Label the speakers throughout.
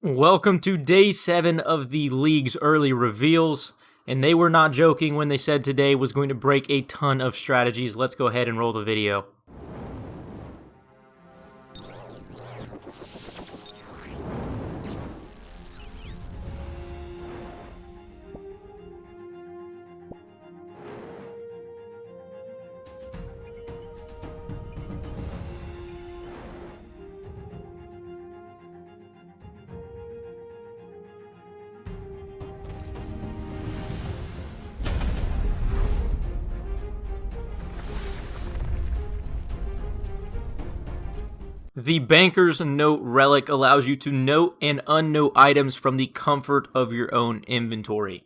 Speaker 1: Welcome to day 7 of the league's early reveals, and they were not joking when they said today was going to break a ton of strategies. Let's go ahead and roll the video. The Banker's Note Relic allows you to note and unnote items from the comfort of your own inventory.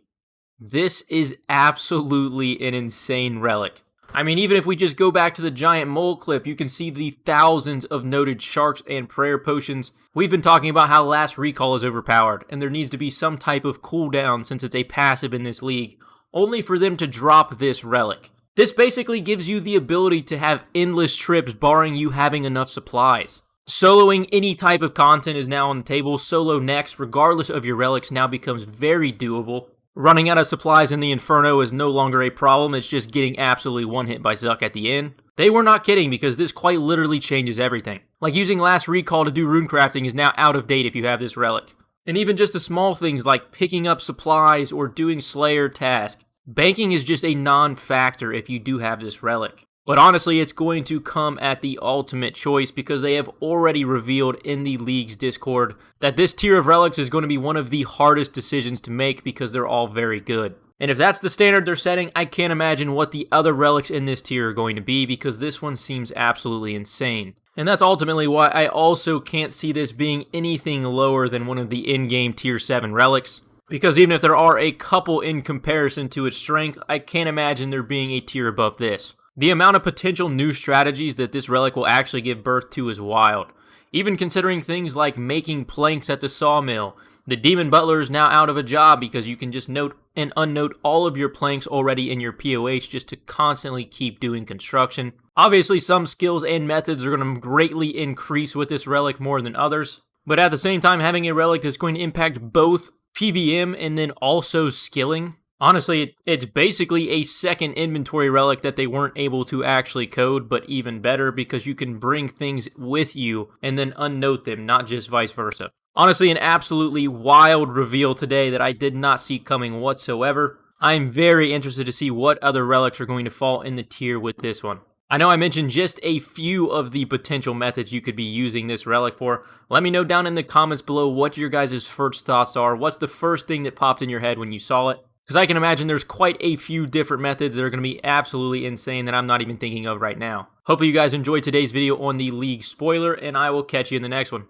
Speaker 1: This is absolutely an insane relic. I mean, even if we just go back to the giant mole clip, you can see the thousands of noted sharks and prayer potions. We've been talking about how last recall is overpowered, and there needs to be some type of cooldown since it's a passive in this league, only for them to drop this relic. This basically gives you the ability to have endless trips barring you having enough supplies. Soloing any type of content is now on the table. Solo next, regardless of your relics, now becomes very doable. Running out of supplies in the Inferno is no longer a problem, it's just getting absolutely one hit by Zuck at the end. They were not kidding because this quite literally changes everything. Like using last recall to do rune crafting is now out of date if you have this relic. And even just the small things like picking up supplies or doing Slayer task. Banking is just a non-factor if you do have this relic. But honestly, it's going to come at the ultimate choice because they have already revealed in the league's Discord that this tier of relics is going to be one of the hardest decisions to make because they're all very good. And if that's the standard they're setting, I can't imagine what the other relics in this tier are going to be because this one seems absolutely insane. And that's ultimately why I also can't see this being anything lower than one of the in-game tier 7 relics. Because even if there are a couple in comparison to its strength, I can't imagine there being a tier above this. The amount of potential new strategies that this relic will actually give birth to is wild. Even considering things like making planks at the sawmill. The Demon Butler is now out of a job because you can just note and unnote all of your planks already in your POH just to constantly keep doing construction. Obviously, some skills and methods are going to greatly increase with this relic more than others. But at the same time, having a relic that's going to impact both PVM and then also skilling. Honestly, it's basically a second inventory relic that they weren't able to actually code, but even better because you can bring things with you and then unnote them, not just vice versa. Honestly, an absolutely wild reveal today that I did not see coming whatsoever. I'm very interested to see what other relics are going to fall in the tier with this one. I know I mentioned just a few of the potential methods you could be using this relic for. Let me know down in the comments below what your guys' first thoughts are. What's the first thing that popped in your head when you saw it? Because I can imagine there's quite a few different methods that are going to be absolutely insane that I'm not even thinking of right now. Hopefully you guys enjoyed today's video on the league spoiler, and I will catch you in the next one.